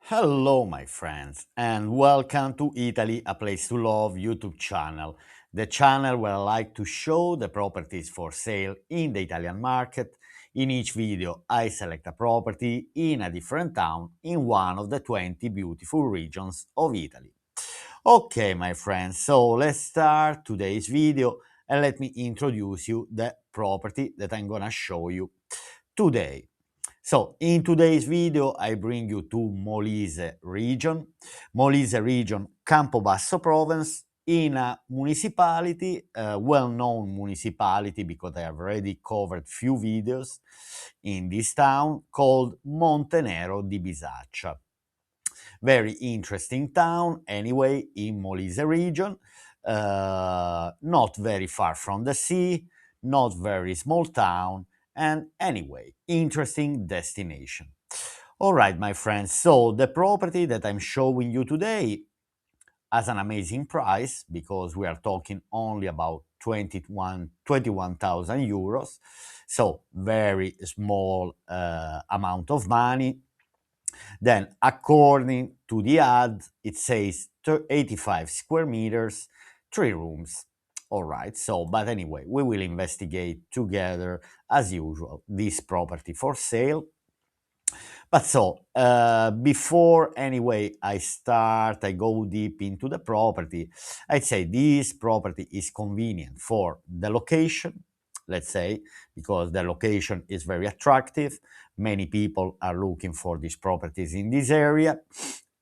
Hello, my friends, and welcome to Italy, a place to love YouTube channel, the channel where I like to show the properties for sale in the Italian market. In each video, I select a property in a different town in one of the 20 beautiful regions of Italy. Okay, my friends, so let's start today's video and let me introduce you the property that I'm gonna show you today. So in today's video I bring you to Molise region, Campobasso province, in a municipality, well-known municipality because I have already covered few videos in this town, called Montenero di Bisaccia. Very interesting town, anyway, in Molise region, not very far from the sea, not very small town, and anyway, interesting destination. All right, my friends, so the property that I'm showing you today has an amazing price because we are talking only about 21,000 euros, so very small amount of money. Then, according to the ad, it says 85 square meters, 3 rooms. All right, so, but anyway, we will investigate together, as usual, this property for sale. But so, before anyway I go deep into the property, I'd say this property is convenient for the location, let's say, because the location is very attractive. Many people are looking for these properties in this area.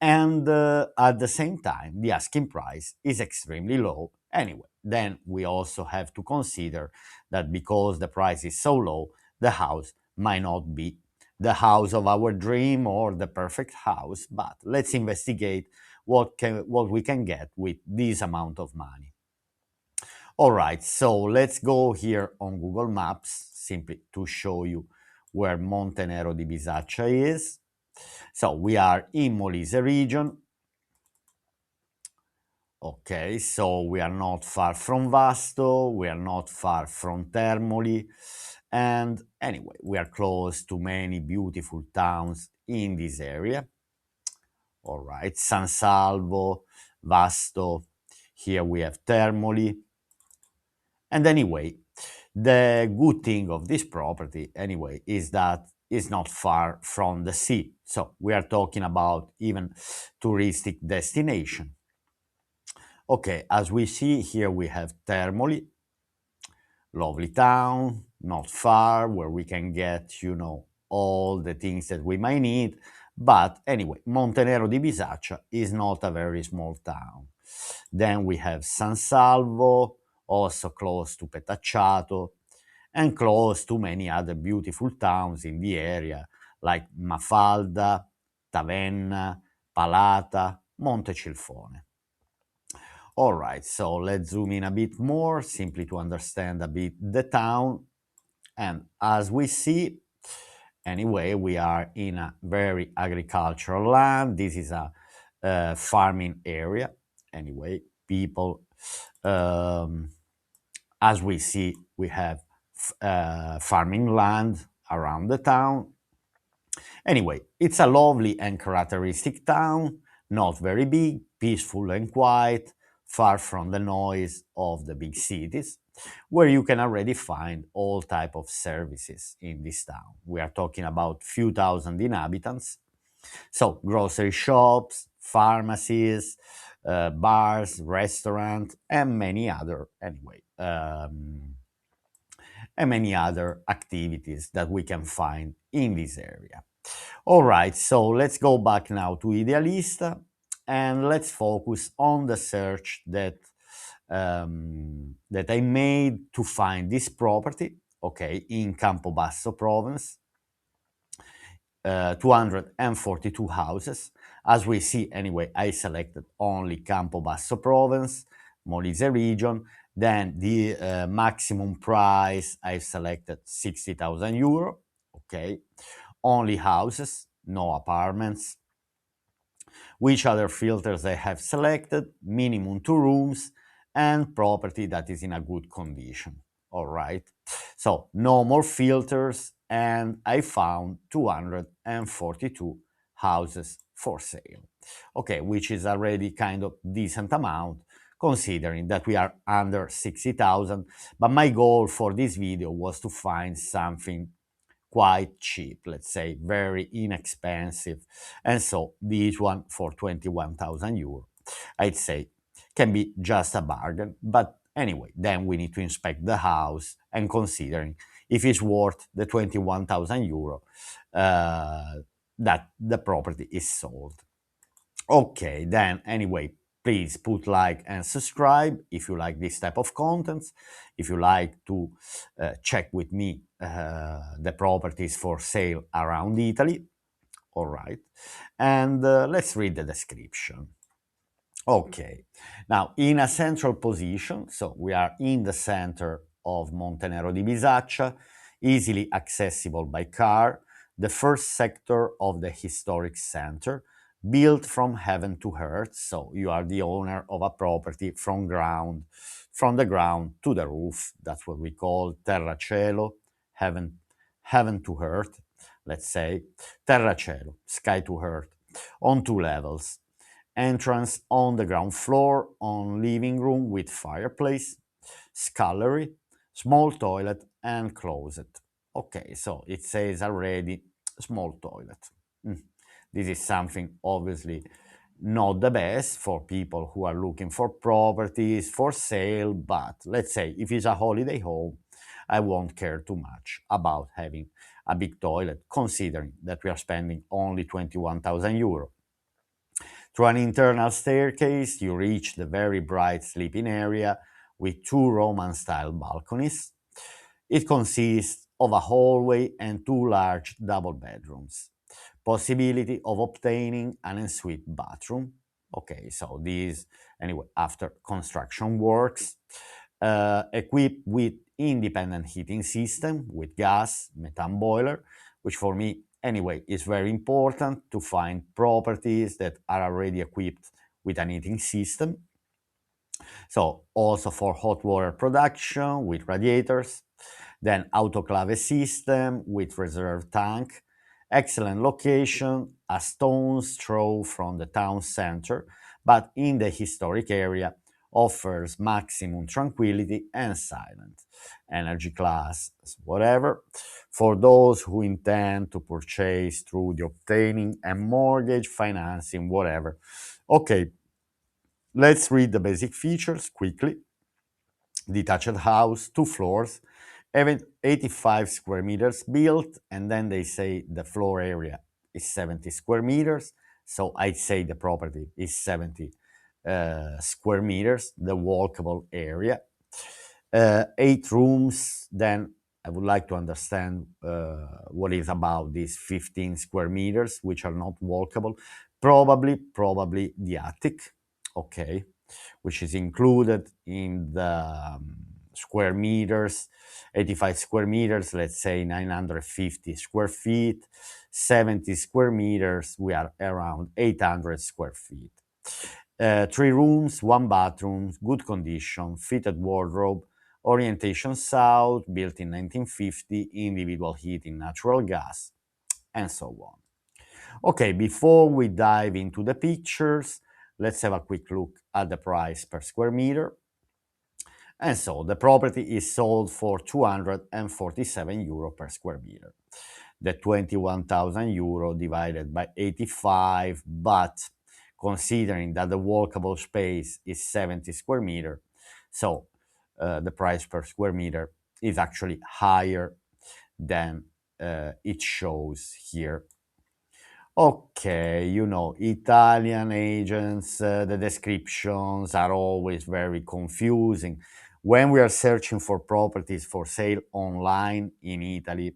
And at the same time, the asking price is extremely low. Anyway, then we also have to consider that because the price is so low, the house might not be the house of our dream or the perfect house, but let's investigate what we can get with this amount of money. All right, so let's go here on Google Maps simply to show you where Montenero di Bisaccia is. So we are in Molise region. Okay, so we are not far from Vasto, we are not far from Termoli, and anyway, we are close to many beautiful towns in this area. All right, San Salvo, Vasto, here we have Termoli. And anyway, the good thing of this property, anyway, is that it's not far from the sea. So we are talking about even touristic destination. Okay, as we see here, we have Termoli, lovely town, not far, where we can get, all the things that we might need. But anyway, Montenero di Bisaccia is not a very small town. Then we have San Salvo, also close to Petacciato, and close to many other beautiful towns in the area, like Mafalda, Tavenna, Palata, Montecilfone. All right, so let's zoom in a bit more, simply to understand a bit the town. And as we see, anyway, we are in a very agricultural land. This is a farming area. Anyway, people, um, as we see, we have farming land around the town. Anyway, it's a lovely and characteristic town, not very big, peaceful and quiet, far from the noise of the big cities, where you can already find all type of services in this town. We are talking about few thousand inhabitants. So grocery shops, pharmacies, bars, restaurant, and many other, and many other activities that we can find in this area. All right, so let's go back now to Idealista and let's focus on the search that I made to find this property, okay, in Campobasso province. 242 houses. As we see, anyway, I selected only Campobasso province, Molise region. Then the maximum price I selected 60,000 euro. Okay, only houses, no apartments. Which other filters I have selected? Minimum 2 rooms and property that is in a good condition. All right. So no more filters, and I found 242 houses for sale. Okay, which is already kind of decent amount considering that we are under 60,000, but my goal for this video was to find something quite cheap, let's say very inexpensive. And so this one for 21,000 euro, I'd say can be just a bargain. But anyway, then we need to inspect the house and considering if it's worth the 21,000 euro that the property is sold. Okay, then anyway, please put like and subscribe if you like this type of contents. If you like to check with me the properties for sale around Italy, all right. And let's read the description. Okay, now in a central position, so we are in the center of Montenero di Bisaccia, easily accessible by car, the first sector of the historic center, built from heaven to earth, so you are the owner of a property from the ground to the roof. That's what we call terra cielo, heaven to earth, let's say, terra cielo, sky to earth, on two levels. Entrance on the ground floor, on living room with fireplace, scullery, small toilet and closet. Okay, so it says already small toilet. Mm. This is something obviously not the best for people who are looking for properties for sale, but let's say if it's a holiday home, I won't care too much about having a big toilet, considering that we are spending only 21,000 euro. Through an internal staircase, you reach the very bright sleeping area with two Roman-style balconies. It consists of a hallway and two large double bedrooms. Possibility of obtaining an ensuite bathroom. Okay, so these, anyway, after construction works, equipped with independent heating system with gas, methane boiler, which for me anyway is very important to find properties that are already equipped with an heating system. So also for hot water production with radiators, then autoclave system with reserve tank, excellent location, a stone's throw from the town center, but in the historic area offers maximum tranquility and silence. Energy class, whatever. For those who intend to purchase through the obtaining a mortgage, financing, whatever. Okay, let's read the basic features quickly. Detached house, two floors, even 85 square meters built, and then they say the floor area is 70 square meters. So I'd say the property is 70 square meters, the walkable area. 8 rooms, then I would like to understand what is about these 15 square meters, which are not walkable. Probably the attic, okay, which is included in the square meters, 85 square meters, let's say 950 square feet, 70 square meters, we are around 800 square feet. 3 rooms, 1 bathroom, good condition, fitted wardrobe, orientation south, built in 1950, individual heating, natural gas, and so on. Okay, before we dive into the pictures, let's have a quick look at the price per square meter. And so the property is sold for 247 euro per square meter. The 21,000 euro divided by 85, but considering that the walkable space is 70 square meter, so the price per square meter is actually higher than it shows here. Okay, Italian agents, the descriptions are always very confusing. When we are searching for properties for sale online in Italy,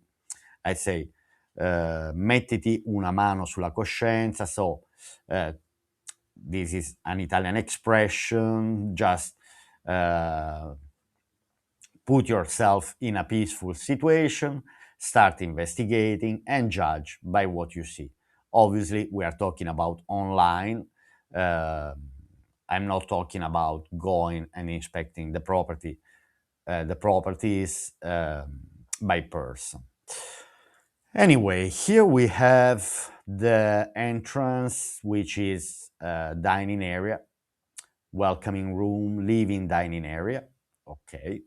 I say, mettiti una mano sulla coscienza. So, this is an Italian expression, just uh, put yourself in a peaceful situation, start investigating, and judge by what you see. Obviously, we are talking about online. Uh, I'm not talking about going and inspecting the properties by person. Anyway, here we have the entrance, which is a dining area, welcoming room, living dining area. Okay.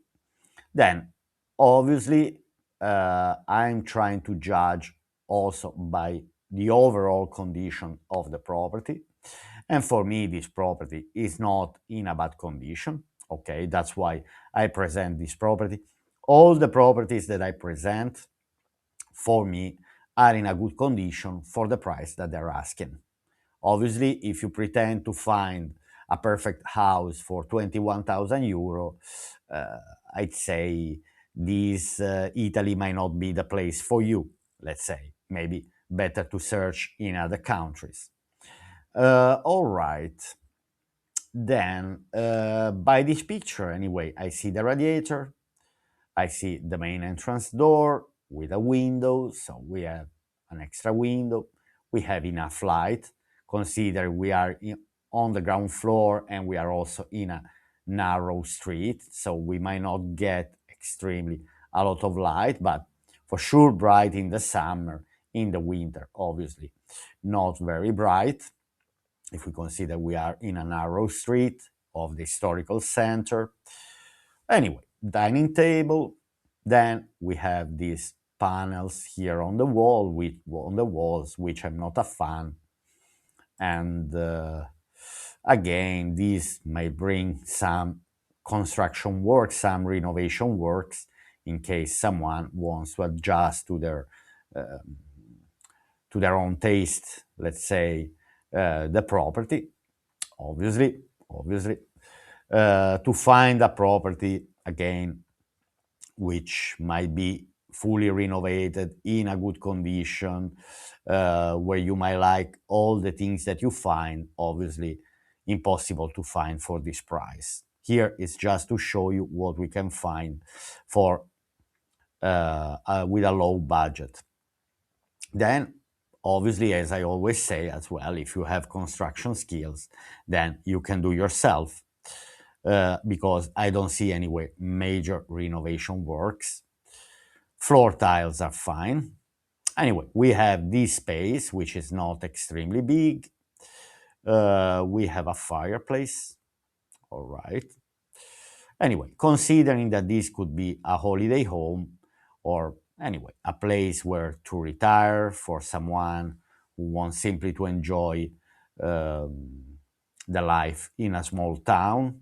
Then, obviously, I'm trying to judge also by the overall condition of the property. And for me, this property is not in a bad condition. Okay, that's why I present this property. All the properties that I present for me are in a good condition for the price that they're asking. Obviously, if you pretend to find a perfect house for 21,000 euro, uh, I'd say this Italy might not be the place for you. Let's say maybe better to search in other countries. All right. Then, by this picture, anyway, I see the radiator, I see the main entrance door with a window, so we have an extra window. We have enough light. Consider we are on the ground floor and we are also in a narrow street, so we might not get extremely a lot of light, but for sure bright in the summer, in the winter, obviously not very bright. If we consider we are in a narrow street of the historical center. Anyway, dining table. Then we have these panels here on the walls, which I'm not a fan. And again, this may bring some construction work, some renovation works, in case someone wants to adjust um, to their own taste. Let's say the property. Obviously, to find a property again which might be fully renovated in a good condition, where you might like all the things that you find, obviously impossible to find for this price. Here is just to show you what we can find for with a low budget. Then, obviously, as I always say as well, if you have construction skills, then you can do yourself. Because I don't see anyway major renovation works. Floor tiles are fine. Anyway, we have this space, which is not extremely big. We have a fireplace. All right. Anyway, considering that this could be a holiday home or anyway, a place where to retire for someone who wants simply to enjoy the life in a small town.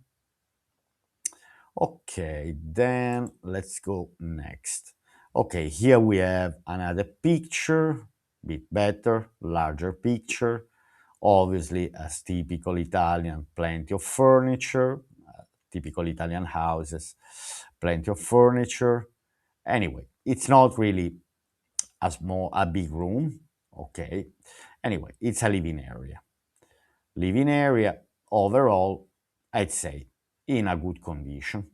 Okay, then let's go next. Okay, here we have another picture, bit better, larger picture. Obviously, as typical Italian, plenty of furniture, typical Italian houses, plenty of furniture. Anyway, it's not really a big room. Okay. Anyway, it's a living area. Living area overall, I'd say, in a good condition.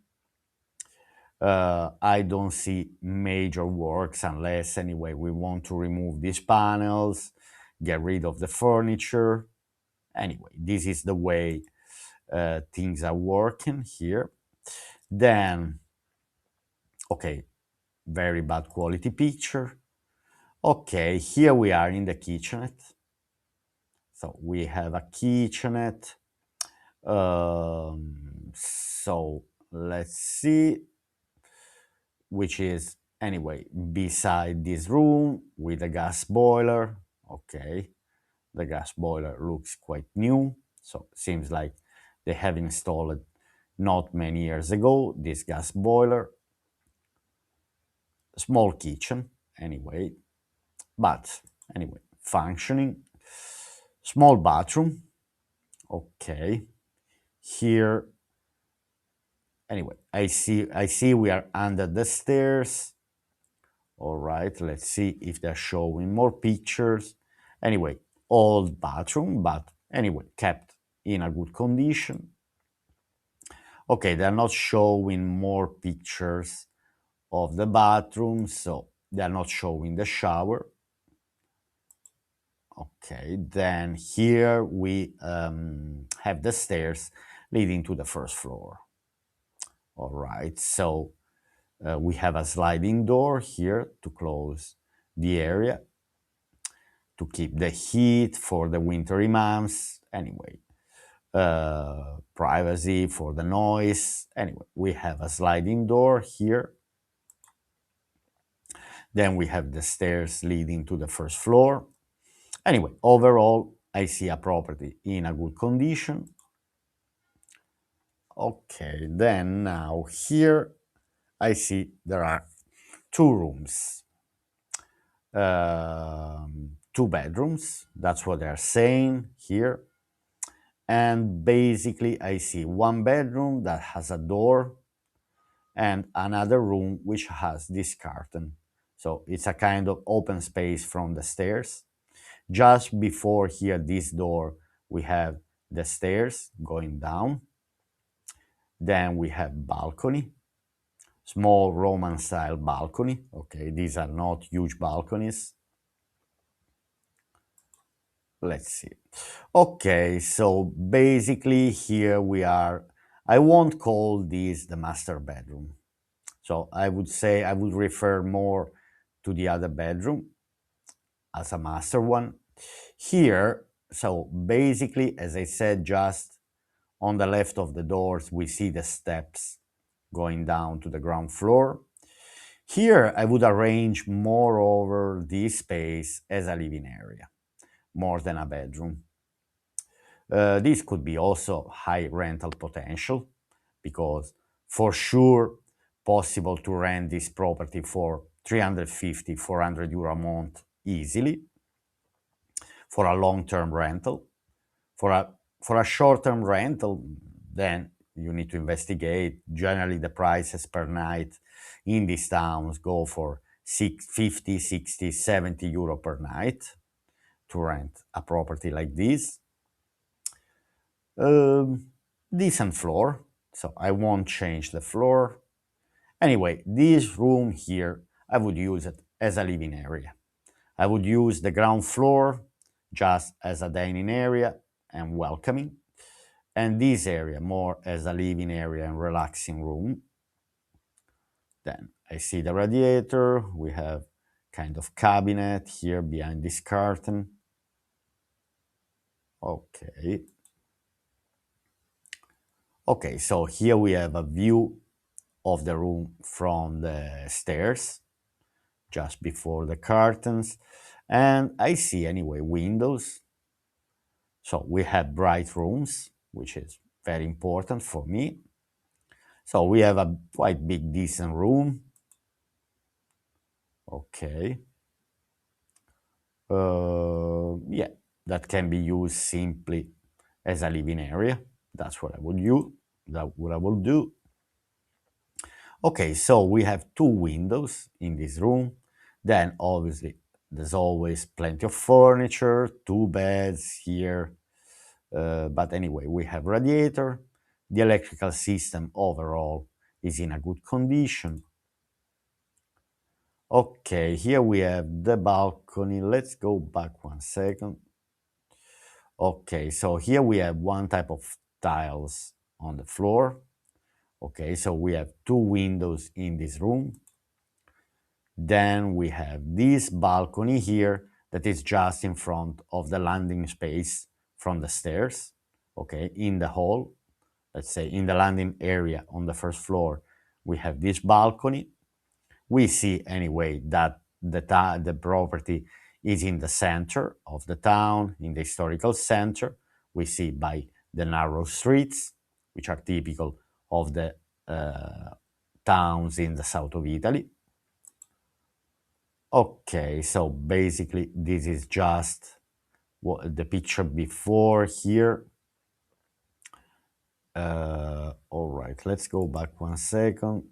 I don't see major works unless, anyway, we want to remove these panels, get rid of the furniture. Anyway, this is the way things are working here. Then, okay, very bad quality picture. Okay, here we are in the kitchenette. So we have a kitchenette. So let's see, which is anyway beside this room with a gas boiler. Okay, the gas boiler looks quite new, so seems like they have installed not many years ago this gas boiler. Small kitchen anyway, but anyway functioning. Small bathroom. Okay, here anyway I see we are under the stairs. All right, let's see if they're showing more pictures. Anyway, old bathroom, but anyway, kept in a good condition. Okay, they're not showing more pictures of the bathroom, so they're not showing the shower. Okay, then here we have the stairs leading to the first floor. All right, so we have a sliding door here to close the area to keep the heat for the wintry months. Anyway, privacy for the noise. Anyway, we have a sliding door here. Then we have the stairs leading to the first floor. Anyway, overall, I see a property in a good condition. Okay, then now here I see there are two rooms, two bedrooms. That's what they're saying here. And basically, I see one bedroom that has a door and another room which has this curtain. So it's a kind of open space from the stairs. Just before here, this door, we have the stairs going down. Then we have balcony, small Roman style balcony. Okay, these are not huge balconies. Let's see. Okay, so basically here we are. I won't call this the master bedroom. So I would say I would refer more to the other bedroom as a master one. Here, so basically, as I said, just on the left of the doors, we see the steps going down to the ground floor. Here, I would arrange moreover this space as a living area, more than a bedroom. This could be also high rental potential because for sure possible to rent this property for 350, 400 euro a month easily for a long-term rental. For a short-term rental, then you need to investigate. Generally, the prices per night in these towns go for 50, 60, 70 euro per night to rent a property like this. Decent floor, so I won't change the floor. Anyway, this room here, I would use it as a living area. I would use the ground floor just as a dining area and welcoming, and this area more as a living area and relaxing room. Then I see the radiator. We have kind of cabinet here behind this curtain. Okay. Okay, so here we have a view of the room from the stairs, just before the curtains. And I see anyway windows. So we have bright rooms, which is very important for me. So we have a quite big, decent room. Okay. Yeah, that can be used simply as a living area. That's what I would use. That's what I will do. Okay, so we have two windows in this room. Then obviously there's always plenty of furniture, two beds here. But anyway, we have radiator. The electrical system overall is in a good condition. Okay, here we have the balcony. Let's go back 1 second. Okay, so here we have one type of tiles on the floor. Okay, so we have two windows in this room. Then we have this balcony here that is just in front of the landing space from the stairs. Okay, in the hall, let's say in the landing area on the first floor, we have this balcony. We see anyway that the property is in the center of the town, in the historical center. We see by the narrow streets, which are typical of the towns in the south of Italy. Okay, so basically this is just what the picture before here. All right, let's go back 1 second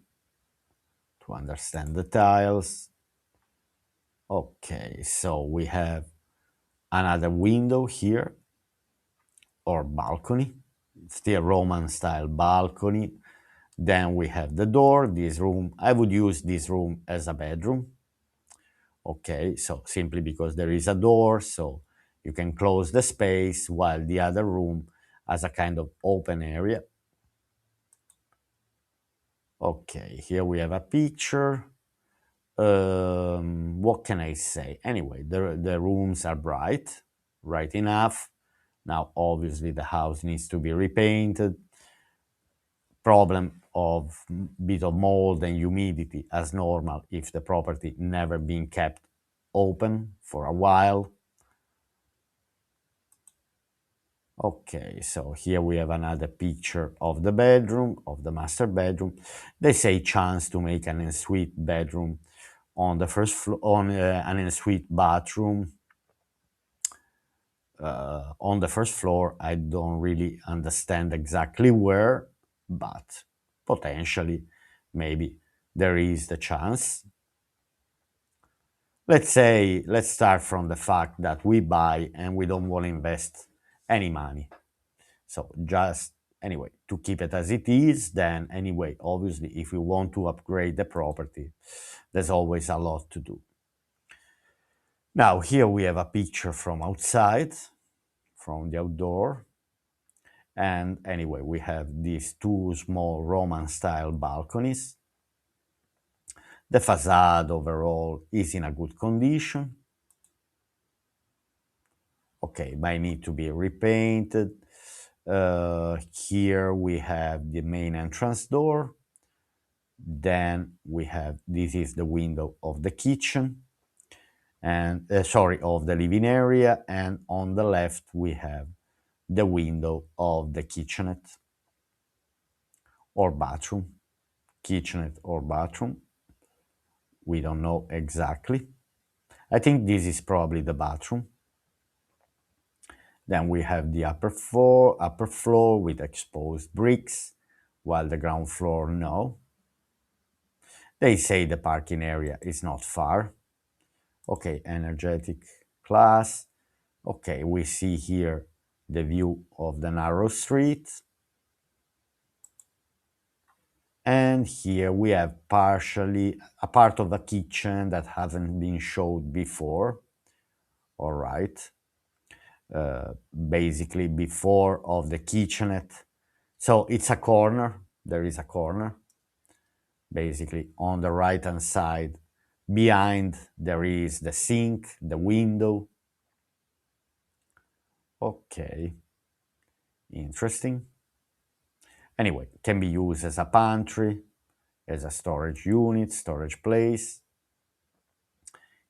to understand the tiles. Okay, so we have another window here, or balcony, still Roman style balcony. Then we have the door, this room. I would use this room as a bedroom. Okay, so simply because there is a door, so you can close the space while the other room has a kind of open area. Okay, here we have a picture. What can I say? Anyway, the rooms are bright enough. Now, obviously, the house needs to be repainted. Problem of bit of mold and humidity as normal if the property never been kept open for a while. Okay, so here we have another picture of the bedroom, of the master bedroom. They say chance to make an ensuite bedroom on the first floor, on an ensuite bathroom on the first floor. I don't really understand exactly where, but potentially, maybe there is the chance. Let's start from the fact that we buy and we don't want to invest any money. So just anyway, to keep it as it is, then anyway, obviously, if we want to upgrade the property, there's always a lot to do. Now, here we have a picture from outside, from the outdoor. And anyway, we have these two small Roman style balconies. The facade overall is in a good condition. Okay, might need to be repainted. Here we have the main entrance door. Then we have, this is the window of the kitchen and sorry, of the living area. And on the left, we have the window of the kitchenette or bathroom. Kitchenette or bathroom. We don't know exactly. I think this is probably the bathroom. Then we have the upper floor with exposed bricks, while the ground floor, no. They say the parking area is not far. Okay, energetic class. Okay, we see here the view of the narrow street. And here we have partially a part of the kitchen that hasn't been showed before. All right. Basically before of the kitchenette. So it's a corner. There is a corner. Basically on the right hand side, behind there is the sink, the window. Okay, interesting. Anyway, can be used as a pantry, as a storage unit, storage place.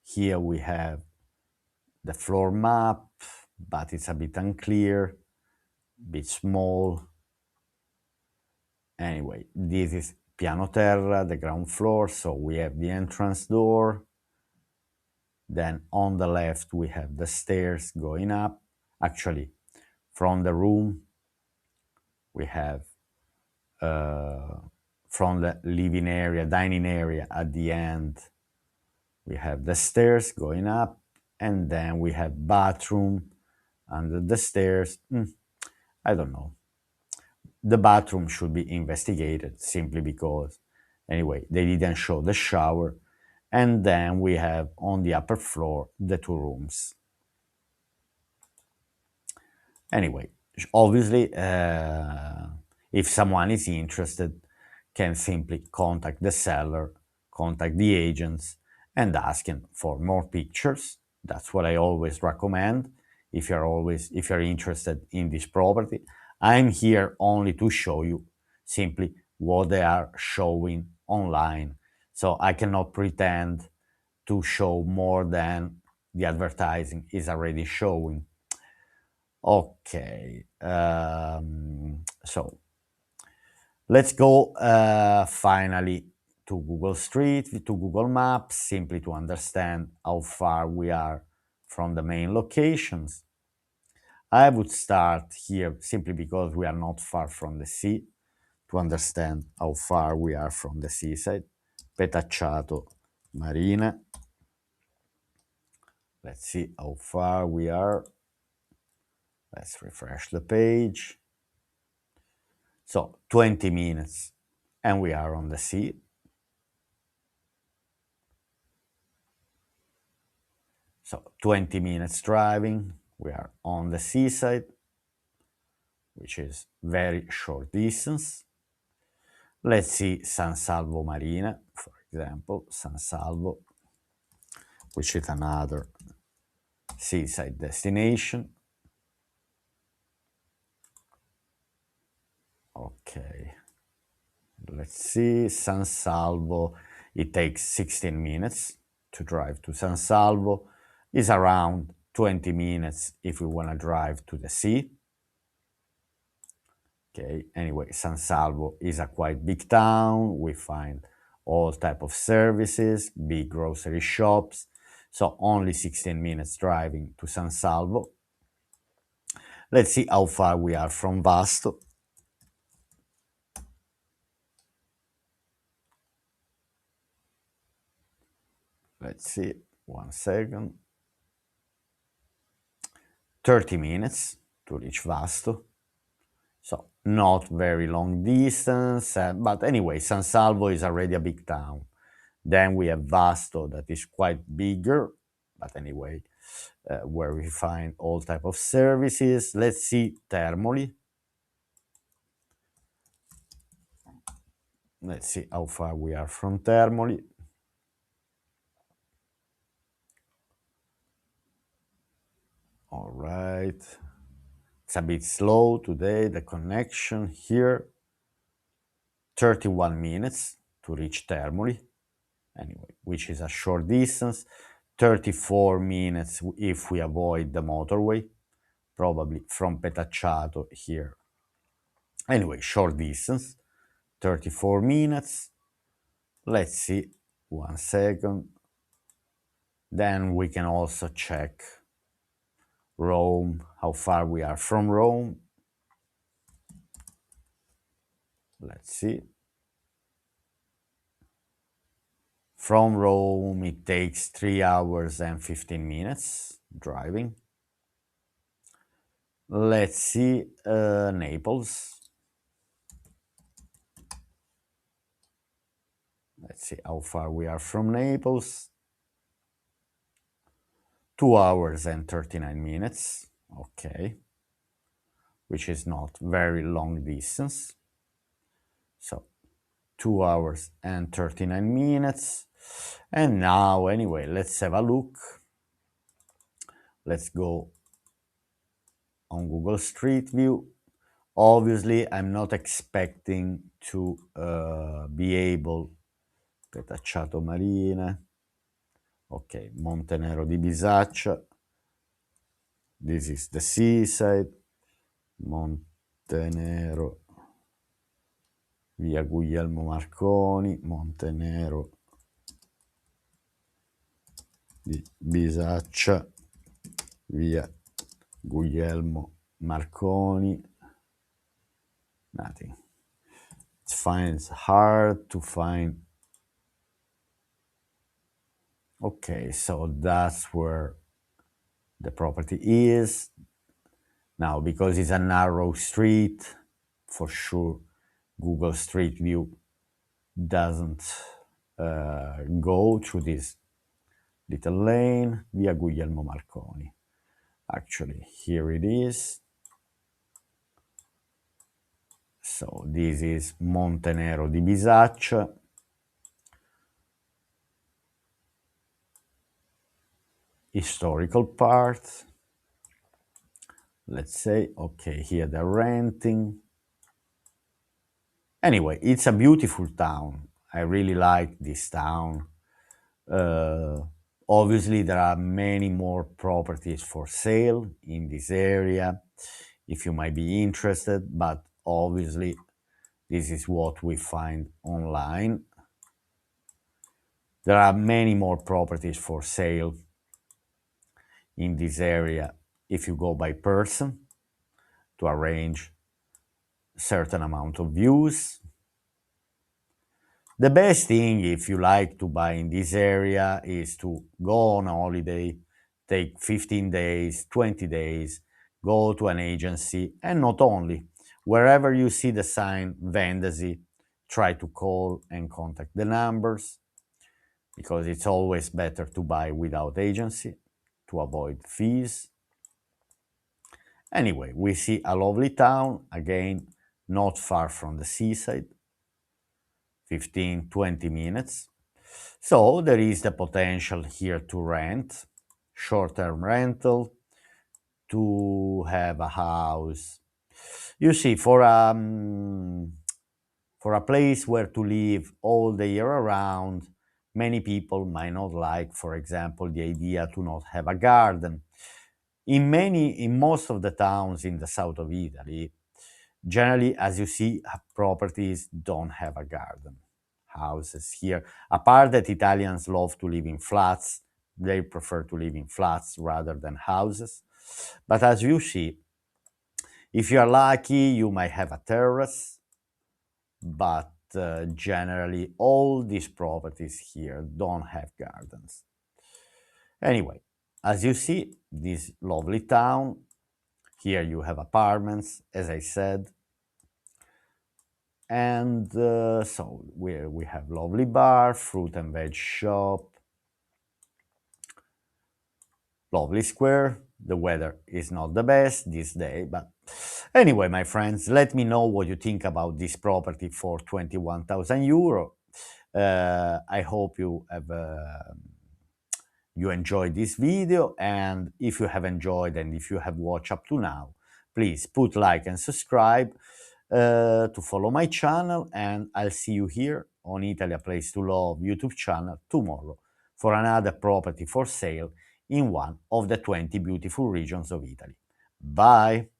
Here we have the floor map, but it's a bit unclear, a bit small. Anyway, this is piano terra, the ground floor, so we have the entrance door. Then on the left we have the stairs going up. Actually, from the room we have from the living area, dining area at the end, we have the stairs going up, and then we have bathroom under the stairs. I don't know. The bathroom should be investigated simply because, anyway, they didn't show the shower. And then we have on the upper floor the two rooms. Anyway, obviously, if someone is interested, can simply contact the seller, contact the agents, and asking for more pictures. That's what I always recommend. If you're interested in this property, I'm here only to show you simply what they are showing online. So I cannot pretend to show more than the advertising is already showing. Okay, so let's go finally to Google Street, to Google Maps, simply to understand how far we are from the main locations. I would start here simply because we are not far from the sea, to understand how far we are from the seaside. Petacciato Marina. Let's see how far we are. Let's refresh the page. So 20 minutes and we are on the sea. So 20 minutes driving, we are on the seaside, which is very short distance. Let's see San Salvo Marina, for example, San Salvo, which is another seaside destination. Okay, let's see, San Salvo, it takes 16 minutes to drive to San Salvo. It's around 20 minutes if we want to drive to the sea. Okay, anyway, San Salvo is a quite big town. We find all type of services, big grocery shops. So only 16 minutes driving to San Salvo. Let's see how far we are from Vasto. Let's see, 1 second. 30 minutes to reach Vasto. So not very long distance, but anyway, San Salvo is already a big town. Then we have Vasto that is quite bigger, but anyway, where we find all type of services. Let's see Termoli. Let's see how far we are from Termoli. All right. It's a bit slow today, the connection here. 31 minutes to reach Termoli, anyway, which is a short distance. 34 minutes if we avoid the motorway, probably from Petacciato here. Anyway, short distance, 34 minutes. Let's see, 1 second. Then we can also check Rome, how far we are from Rome. Let's see. From Rome, it takes 3 hours and 15 minutes driving. Let's see Naples. Let's see how far we are from Naples. 2 hours and 39 minutes. Okay. Which is not very long distance. So 2 hours and 39 minutes. And now, anyway, let's have a look. Let's go on Google Street View. Obviously, I'm not expecting to be able, Petacciato Marina, okay, Montenero di Bisaccia, this is the seaside, Montenero, via Guglielmo Marconi, Montenero di Bisaccia, via Guglielmo Marconi. Nothing. It's fine, it's hard to find. Okay, so that's where the property is. Now, because it's a narrow street, for sure, Google Street View doesn't go through this little lane, via Guglielmo Marconi. Actually, here it is. So this is Montenero di Bisaccia. Historical part. Let's say, okay, here they're renting. Anyway, it's a beautiful town. I really like this town. Obviously, there are many more properties for sale in this area if you might be interested, but obviously, this is what we find online. There are many more properties for sale in this area if you go by person to arrange certain amount of views. The best thing if you like to buy in this area is to go on a holiday, take 15 days, 20 days, go to an agency, and not only, wherever you see the sign Vendesi, try to call and contact the numbers, because it's always better to buy without agency to avoid fees. Anyway, we see a lovely town, again, not far from the seaside, 15-20 minutes. So there is the potential here to rent, short-term rental, to have a house. You see, for a place where to live all the year around, many people might not like, for example, the idea to not have a garden. In most of the towns in the south of Italy, generally, as you see, properties don't have a garden. Houses here, apart that Italians love to live in flats, they prefer to live in flats rather than houses. But as you see, if you are lucky, you might have a terrace, but generally, all these properties here don't have gardens. Anyway, as you see, this lovely town, here you have apartments, as I said, and so we have lovely bar, fruit and veg shop, lovely square. The weather is not the best this day, but anyway, my friends, let me know what you think about this property for 21,000 euro. I hope you enjoyed this video, and if you have enjoyed and if you have watched up to now, please put like and subscribe to follow my channel, and I'll see you here on Italy, a Place to Love YouTube channel tomorrow for another property for sale in one of the 20 beautiful regions of Italy. Bye!